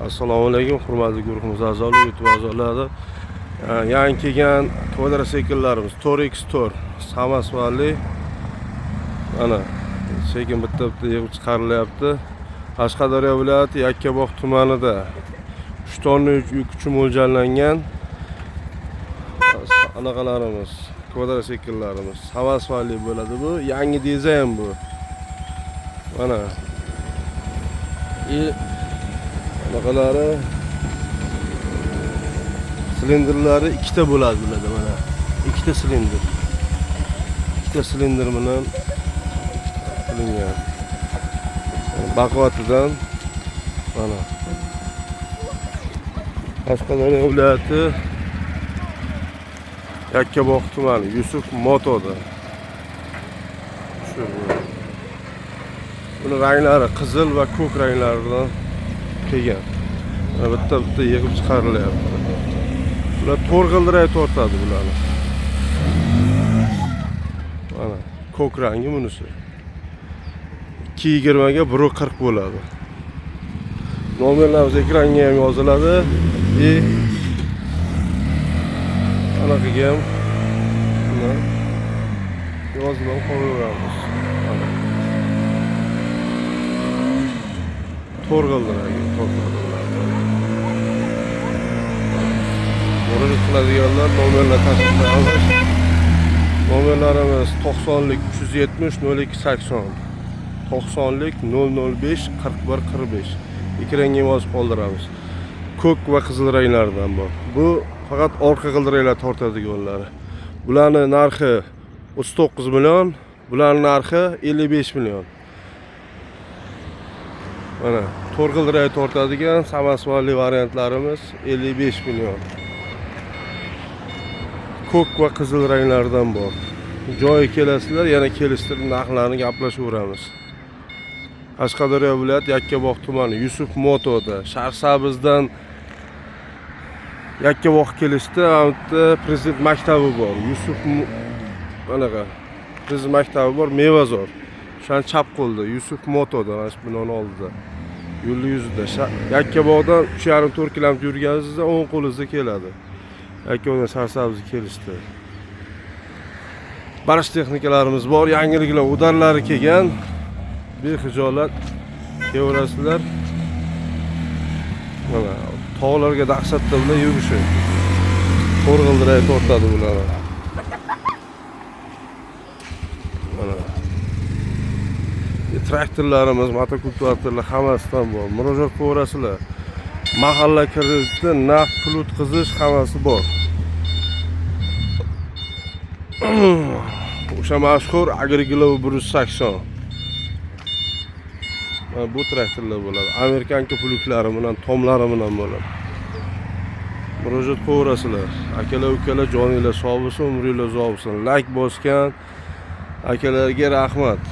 Assalomu alaykum, hurmatli guruhimiz a'zolari, YouTube a'zolari. Yangi kelgan kvadrotsikllarimiz 4x4 samasvalli. Mana sekin bitta yig'ib chiqarilyapti. Qashqadaryo viloyati Yakkabog' tumanida 3 tonna yuk kuchi mo'ljallangan anaqalarimiz, kvadrotsikillarimiz samasvalli bo'ladi bu. Yangi dizayn bu. Mana anaqalari silindrlari ikkita bo'ladi bularda mana. Ikkita silindr. Ikkita silindr bilan qilingan. Baquvvatidan mana Qashqadaryo viloyati Yakkabog' tumani Yusuf Motoda. Buni ranglari qizil va ko'k ranglaridan kelgan. Bitta yig'ib chiqarilyapti. Bular 4 g'ildirak tortadi bularni. Mana ko'k rangi bunisi. 220 ga 140 bo'ladi. Nomerlarimiz ekranga ham yoziladi. Anaqaga ham yozib qo'yamiz. To'rg'ildiragi tortadilar. Murojaat qiladiganlar nomerlar tasdiqlaymiz. Nomerlarimiz 90lik 370 02 80, 90lik 005 41 45. Ekranga yozib qoldiramiz. Ko'k va qizil ranglardan bor. Bu faqat orqa g'ildiraklar tortadiganlari. Bularning narxi 39 million, bularning narxi 55 million. Mana 4 g'ildirak tortadigan samasvalli variantlarimiz 55 million. Ko'k va qizil ranglardan bor. Joyi kelasizlar, yana kelishtirib narxlarini gaplashaveramiz. Qashqadaryo viloyati Yakkabog' tumani Yusuf Motoda Sharsabizdan Yakkabog' kelishda Prezident maktabi bor. Yusuf anaqa Prezident maktabi bor, Mevazor. O'shani chap qo'lda Yusuf Motoda, mana shu binoning oldida. Yo'l yuzida. Yakkabog'dan 3,5-4 kilometr yurganingizda o'ng qo'lingizda keladi. Yakkabog'dan Sharsabizga kelishdi. Barish texnikalarimiz bor, yangiliklar, udarlari kelgan. Bexijolat kevarasizlar. Mana tog'larga dahshatda bilan yurishing. 4 g'ildirak tortadi bular. Mana traktorlarimiz, motokultivatorlar hammasidan bor. Murojaat qilaverasizlar. Mahalla krediti, naqd pul o'tkazish hammasi bor. O'sha mashhur Agrigilov 180. Bu traktorlar bo'ladi. Amerikanka puluklari bilan, tomlari bilan bo'ladi. Murojaat qilaverasizlar. Akalar, ukalar, joninglar sog' bo'lsin, umringlar uzoq bo'lsin. Like bosgan akalarga rahmat.